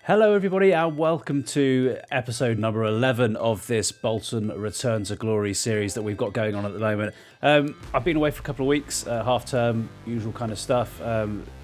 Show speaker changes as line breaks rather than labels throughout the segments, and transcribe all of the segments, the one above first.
Hello everybody and welcome to episode number 11 of this Bolton Return to Glory series that we've got going on at the moment. I've been away for a couple of weeks, half term, usual kind of stuff,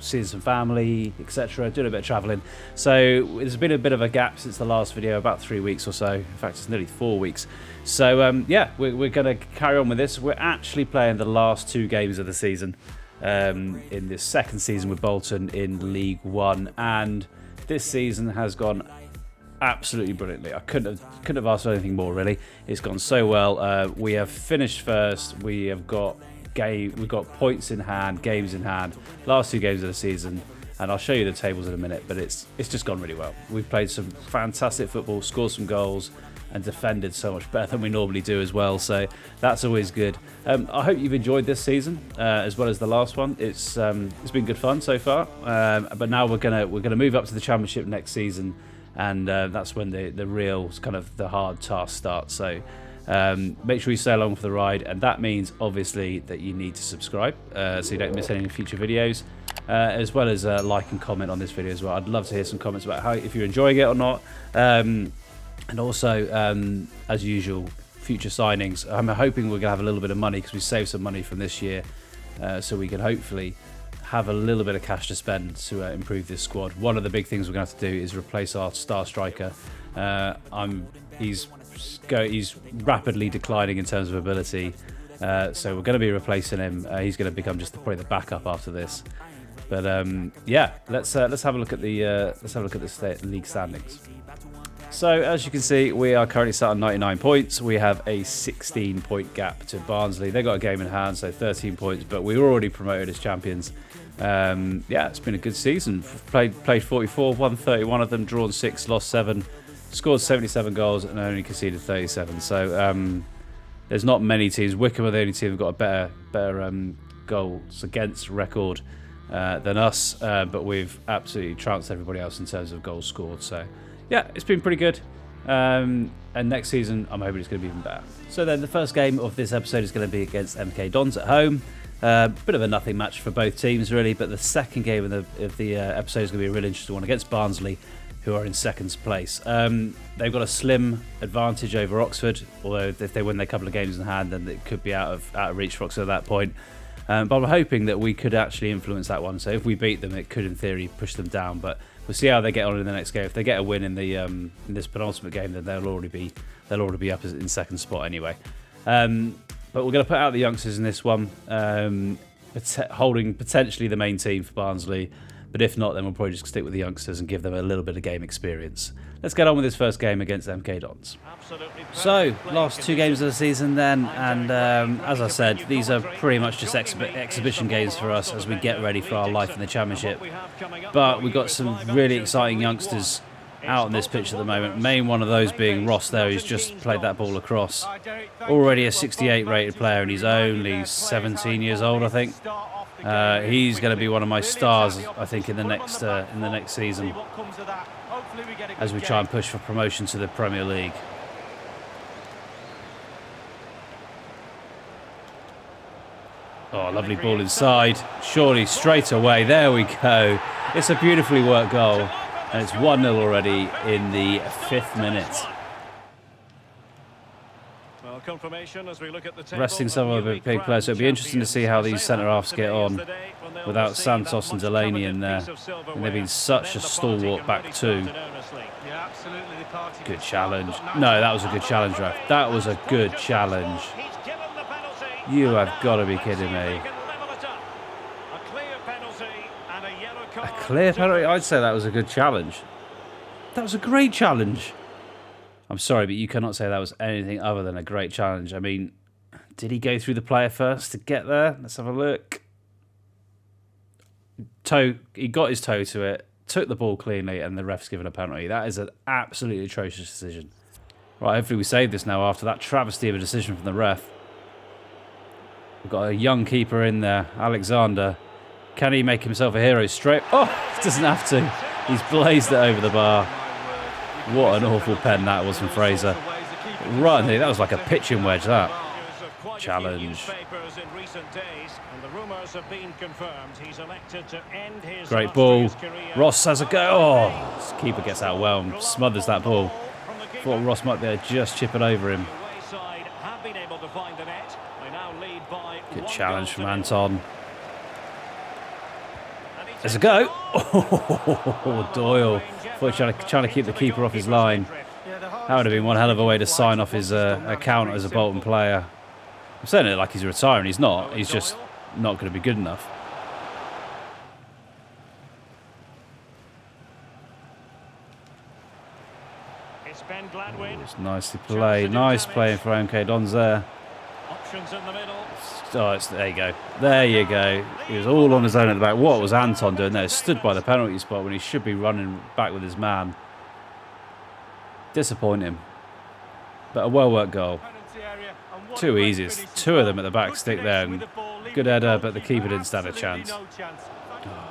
seeing some family, etc, doing a bit of travelling. So there's been a bit of a gap since the last video, about 3 weeks or so. In fact, it's nearly 4 weeks. So yeah, we're going to carry on with this. We're actually playing the last two games of the season in this second season with Bolton in League One, and this season has gone absolutely brilliantly. I couldn't have asked for anything more, really. It's gone so well. We have finished first. We've got points in hand, games in hand. Last two games of the season, and I'll show you the tables in a minute. But it's just gone really well. We've played some fantastic football, scored some goals, and defended so much better than we normally do as well. So that's always good. I hope you've enjoyed this season as well as the last one. It's been good fun so far. But now we're gonna move up to the Championship next season, and that's when the real kind of the hard task starts. So make sure you stay along for the ride, and that means obviously that you need to subscribe so you don't miss any future videos, as well as like and comment on this video as well. I'd love to hear some comments about if you're enjoying it or not. And also, as usual, future signings. I'm hoping we're going to have a little bit of money because we saved some money from this year. So we can hopefully have a little bit of cash to spend to improve this squad. One of the big things we're going to have to do is replace our star striker. He's rapidly declining in terms of ability. So we're going to be replacing him. He's going to become just probably the backup after this. But yeah, let's have a look at the league standings. So, as you can see, we are currently sat on 99 points. We have a 16-point gap to Barnsley. They've got a game in hand, so 13 points, but we were already promoted as champions. Yeah, it's been a good season. Played 44, won 31 of them, drawn 6, lost 7, scored 77 goals, and only conceded 37. So, there's not many teams. Wycombe are the only team who've got a better goals against record than us, but we've absolutely trounced everybody else in terms of goals scored. So, yeah, it's been pretty good. And next season, I'm hoping it's going to be even better. So then the first game of this episode is going to be against MK Dons at home. Bit of a nothing match for both teams, really. But the second game of the episode is going to be a really interesting one against Barnsley, who are in second place. They've got a slim advantage over Oxford, although if they win their couple of games in hand, then it could be out of reach for Oxford at that point. But I'm hoping that we could actually influence that one. So if we beat them, it could, in theory, push them down. But we'll see how they get on in the next game. If they get a win in the in this penultimate game, then they'll already be up in second spot anyway. But we're going to put out the youngsters in this one, holding potentially the main team for Barnsley. But if not, then we'll probably just stick with the youngsters and give them a little bit of game experience. Let's get on with this first game against MK Dons. So, last two games of the season then, and as I said, these are pretty much just exhibition games for us as we get ready for our life in the Championship. But we've got some really exciting youngsters out on this pitch at the moment. Main one of those being Ross there, who's just played that ball across. Already a 68 rated player, and he's only 17 years old, I think. He's going to be one of my stars, I think, in the next season, as we try and push for promotion to the Premier League. Oh, lovely ball inside. Surely straight away. There we go. It's a beautifully worked goal, and it's 1-0 already in the 5th minute. Resting some of the big players, so it'll be interesting to see how these centre-halves get on without Santos and Delaney in there. And they've been such a stalwart back two. Good challenge. No, that was a good challenge, Raf. That was a good challenge. You have got to be kidding me. A clear penalty? I'd say that was a good challenge. That was a great challenge. I'm sorry, but you cannot say that was anything other than a great challenge. I mean, did he go through the player first to get there? Let's have a look. He got his toe to it, took the ball cleanly, and the ref's given a penalty. That is an absolutely atrocious decision. Right, hopefully we save this now after that travesty of a decision from the ref. We've got a young keeper in there, Alexander. Can he make himself a hero straight? Oh, doesn't have to. He's blazed it over the bar. What an awful pen that was from Fraser. Right, that was like a pitching wedge, that.
quite
Challenge.
a few newspapers in recent days, and the rumours have been confirmed. He's elected to end his
Great ball.
illustrious career.
Ross has a go. Oh, this keeper gets outwhelmed. Smothers that ball. Thought Ross might be able to just chip it over him.
The away side have been able to find the net. They now lead by
Good
one
challenge
goal
from
to
Anton.
nil. And he
There's a
takes
go.
it on.
Oh, Doyle. Thought he was trying to keep the keeper off his line. That would have been one hell of a way to sign off his account as a Bolton player. I'm saying it like he's retiring. He's not. He's just not going to be good enough.
It's Ben Gladwin.
It's nicely played. Nice playing for MK Dons there.
Options in the middle.
Oh, there you go. There you go. He was all on his own at the back. What was Anton doing there? Stood by the penalty spot when he should be running back with his man. Disappointing. But a well-worked goal. Too easy. It's two of them at the back stick there. And good header, but the keeper didn't stand a chance. Oh,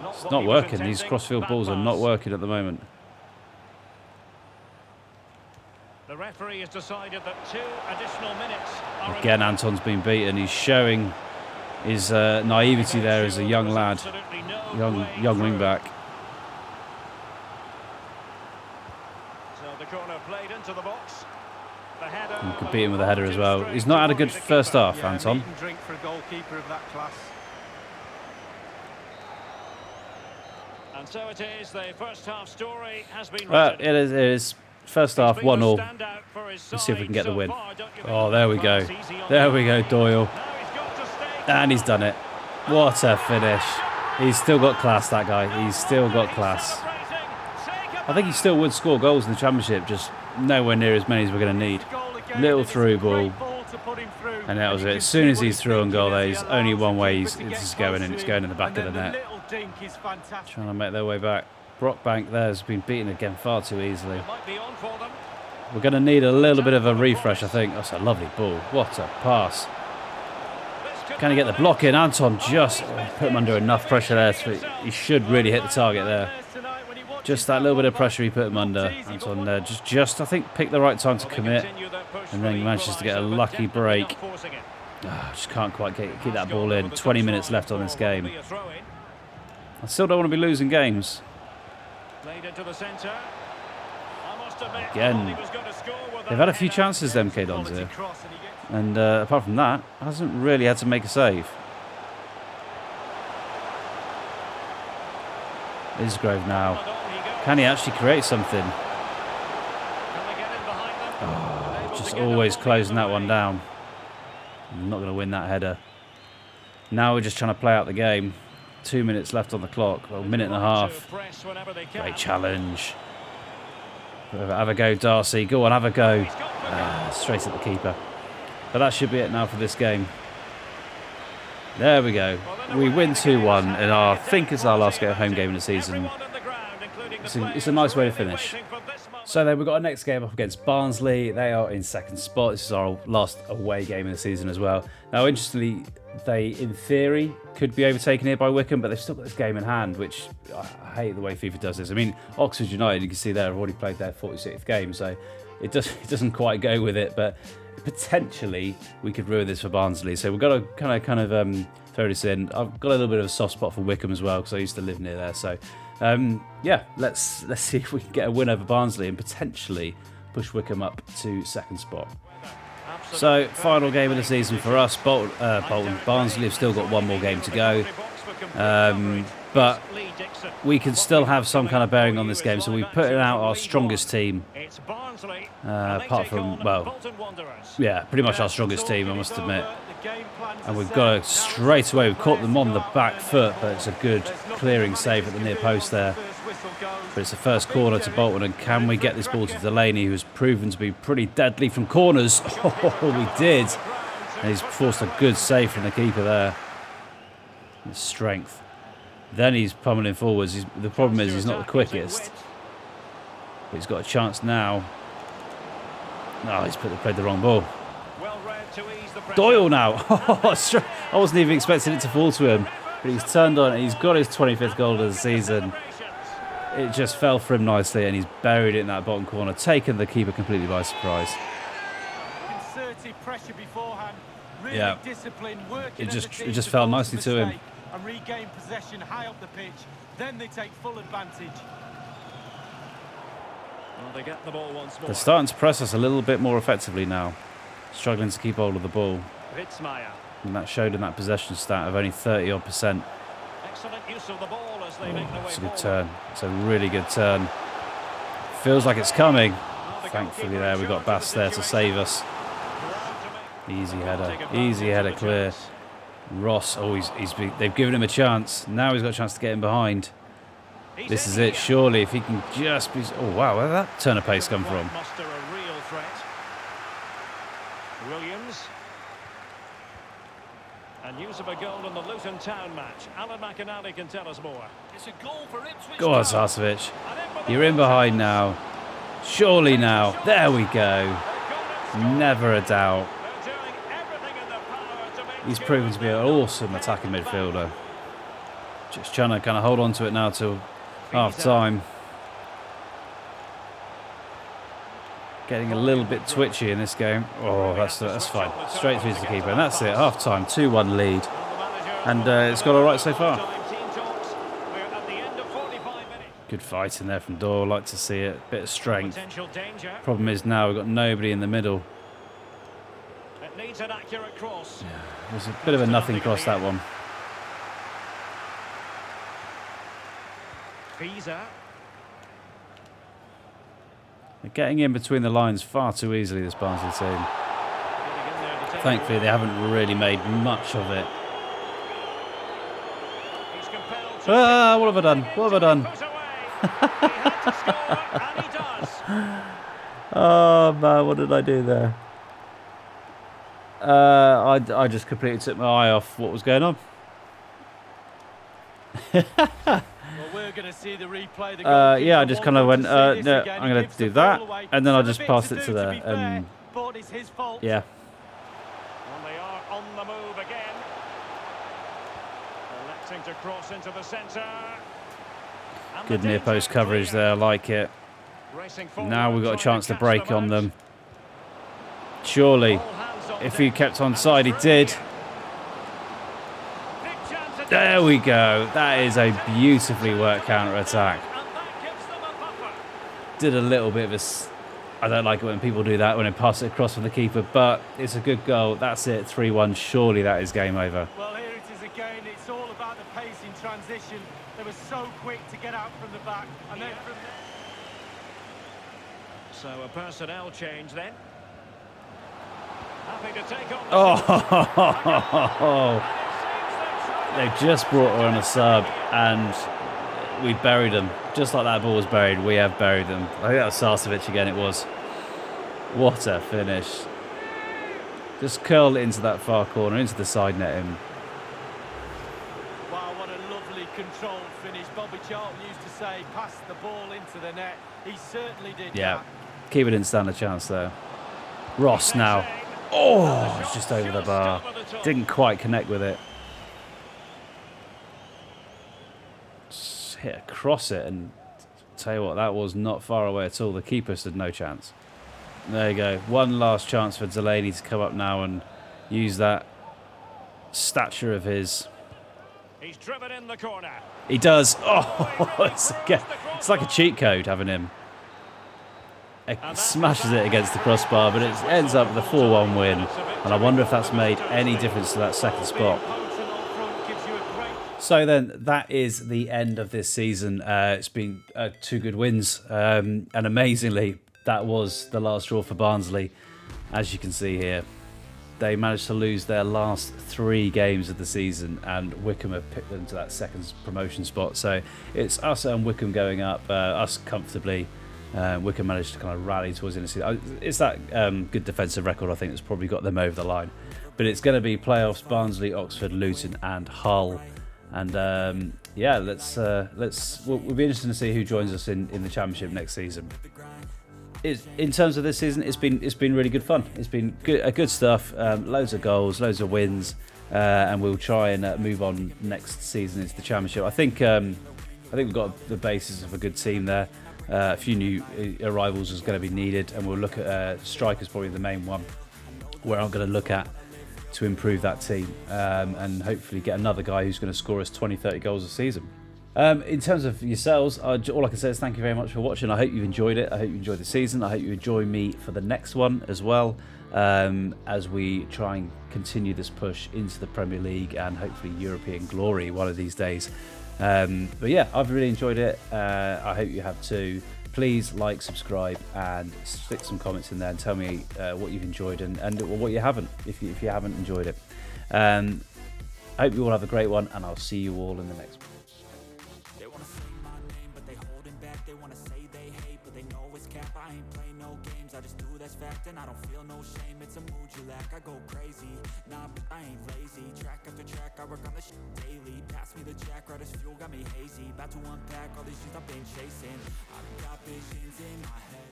it's not working. These crossfield balls are not working at the moment.
The referee has decided that 2 additional minutes are
Again, Anton's been beaten. He's showing his naivety there as a young lad, young wing back.
So the corner played into the box. The header.
You could beat him with a header as well. He's not had a good first half, Anton.
Meat and drink for a goalkeeper of that class.
And so it is. The first half story has been
Well,
written.
it is. First half, 1-0. Let's see if we can get the win. Oh, there we go. There we go, Doyle. And he's done it. What a finish. He's still got class, that guy. He's still got class. I think he still would score goals in the Championship, just nowhere near as many as we're going to need. Little through ball. And that was it. As soon as he's through on goal, there's only one way it's going, and it's going in the back of the net. Trying to make their way back. Brockbank there has been beaten again far too easily. We're going to need a little bit of a refresh, I think. That's a lovely ball. What a pass. Can he get the block in? Anton just put him under enough pressure there. He should really hit the target there. Just that little bit of pressure he put him under. Anton there just I think, picked the right time to commit. And then manages to get a lucky break. Just can't quite keep that ball in. 20 minutes left on this game. I still don't want to be losing games. Again, they've had a few chances, MK Dons here. And apart from that, hasn't really had to make a save. Isgrove now. Can he actually create something? Oh, just always closing that one down. I'm not going to win that header. Now we're just trying to play out the game. 2 minutes left on the clock. Well, a minute and a half. Great challenge. Have a go, Darcy. Go on, have a go. Straight at the keeper. But that should be it now for this game. There we go. We win 2-1, and I think it's our last home game in the season. It's a nice way to finish. So then we've got our next game up against Barnsley. They are in second spot. This is our last away game in the season as well. Now, interestingly, they, in theory, could be overtaken here by Wycombe, but they've still got this game in hand, which I hate the way FIFA does this. I mean, Oxford United, you can see there, have already played their 46th game, so it doesn't quite go with it, but potentially we could ruin this for Barnsley. So we've got to kind of throw this in. I've got a little bit of a soft spot for Wycombe as well, because I used to live near there. So yeah, let's see if we can get a win over Barnsley and potentially push Wycombe up to second spot. So final game of the season for us. Bolton. Barnsley have still got one more game to go, but we can still have some kind of bearing on this game. So we put out our strongest team, apart from, well, yeah, pretty much our strongest team, I must admit. And we've got to, straight away, we've caught them on the back foot, but it's a good clearing save at the near post there. But it's the first corner to Bolton, and can we get this ball to Delaney, who's proven to be pretty deadly from corners? Oh, we did. And he's forced a good save from the keeper there. His strength. Then he's pummeling forwards. The problem is he's not the quickest. But he's got a chance now. No, he's played the wrong ball. Doyle now. I wasn't even expecting it to fall to him. But he's turned on it. He's got his 25th goal of the season. It just fell for him nicely, and he's buried it in that bottom corner, taken the keeper completely by surprise.
Concerted pressure beforehand, Really
Yeah.
disciplined, working
It
as a
just
team to
fell
force
nicely to him.
mistake and regain possession high up the pitch. Then they take full advantage.
Well, they get the ball once more.
They're starting to press us a little bit more effectively now. Struggling to keep hold of the ball.
Ritzmaier.
And that showed in that possession stat of only 30-odd%.
Excellent use of the ball as they make their way
It's a good
forward.
turn. It's a really good turn. Feels like it's coming.
Well, the
Thankfully
goalkeeper
there,
in
we got
charge of
Bass
the
there to
situation.
save us.
Ground to make.
Easy
Take
header.
advantage
Easy
of
header
the
clear.
chance.
Ross, oh, they've given him a chance. Now he's got a chance to get in behind.
He's
This
in
is it,
here.
surely, if he can just be... Oh, wow, where did that turn of pace come from?
Muster a real threat. Williams. And news of a goal in the Luton Town match. Alan McInally can tell us more. It's a goal for Ipswich.
Go on,
Town.
Sarcevic.
And in with the
You're in
ball.
behind now. Surely now. There we go.
They've gone and scored.
Never a doubt.
They're doing everything in their power to make
He's
sure
proven to be an
they're
awesome
not
attacking
back.
midfielder. Just trying to kind of hold on to it now till half time. Getting a little bit twitchy in this game. Oh, that's fine. Straight through to the keeper. And that's it. Half time. 2-1 lead. And it's got all right so far. Good fight in there from Doyle. Like to see it. Bit of strength.
Potential danger.
Problem is now we've got nobody in the middle.
It needs an accurate cross.
It was a bit of a nothing cross, that one.
Visa.
They're getting in between the lines far too easily, this Barnsley team. Thankfully, they haven't really made much of it.
He's compelled to
Ah, what have I done? What have I done?
put away. He had to score, and he does.
Oh, man, what did I do there? I just completely took my eye off what was going on.
Well, we're going to see the replay. The
Yeah, I just kind of went,
goalkeeper wants to see
no,
this again.
I'm
He
going
gives
to do
the ball
that,
away.
and then I'll
Still a
just
bit
pass
to
it
do,
to there.
be fair,
And
but it's his fault.
yeah,
And they are on the move again. Electing to cross into the centre. And
good
the
near
danger
post coverage
clear.
there, I like it.
Racing forward,
Now we've got a
trying
chance to
catch
break on
out.
them. Surely,
All hands on
if he
deck.
kept on
And
side, he
through
did.
here. Big chance at
There
this.
we go. That is a beautifully worked counter-attack.
And that gives them a buffer.
Did a little bit of a... I don't like it when people do that, when they pass it across from the keeper, but it's a good goal. That's it, 3-1. Surely that is game over.
Well, here it is again. It's all about the pace in transition. They were so quick to get out from the back, and then from there.
So a personnel change then. Happy to take on the
Oh, they've just brought on a sub, and we buried them. Just like that ball was buried, we have buried them. I think that was Sarcevic again, it was. What a finish. Just curled it into that far corner, into the side net.
Wow, what a lovely controlled finish. Bobby Charlton used to say, pass the ball into the net. He certainly did
Yeah,
that.
keeper didn't stand a chance there. Ross now. Oh, it's just over the bar. Didn't quite connect with it. Just hit across it, and tell you what, that was not far away at all. The keeper stood no chance. There you go. One last chance for Delaney to come up now and use that stature of his.
He's driven in the corner.
He does. Oh, it's like a cheat code having him. Smashes it against the crossbar, but it ends up with a 4-1 win. And I wonder if that's made any difference to that second spot. So then, that is the end of this season. It's been 2 good wins. And amazingly, that was the last draw for Barnsley. As you can see here, they managed to lose their last 3 games of the season, and Wycombe have picked them to that second promotion spot. So it's us and Wycombe going up, us comfortably. Wycombe managed to kind of rally towards the end of the season. It's that good defensive record, I think, that's probably got them over the line. But it's going to be playoffs: Barnsley, Oxford, Luton, and Hull. And yeah, we'll be interested to see who joins us in the Championship next season. In terms of this season, it's been really good fun. It's been good stuff. Loads of goals, loads of wins, and we'll try and move on next season into the Championship. I think we've got the basis of a good team there. A few new arrivals is going to be needed, and we'll look at strikers, probably the main one, where I'm going to look at to improve that team and hopefully get another guy who's going to score us 20, 30 goals a season. In terms of yourselves, all I can say is thank you very much for watching. I hope you've enjoyed it. I hope you enjoyed the season. I hope you enjoy me for the next one as well, as we try and continue this push into the Premier League and hopefully European glory one of these days. But yeah, I've really enjoyed it. I hope you have too. Please like, subscribe, and stick some comments in there and tell me what you've enjoyed and what you haven't, if you haven't enjoyed it. I hope you all have a great one, and I'll see you all in the next one.
They wanna say my name, but they holding back. They wanna say they hate, but they know it's cap. I ain't play no games, I just do that's fact. And I don't feel no shame, it's a mood you lack. I go crazy, nah, but I ain't lazy. Track after track, I work on the shit daily. Pass me the jack, right as fuel, got me hazy. About to unpack all these shit I've been chasing. I've got visions in my head.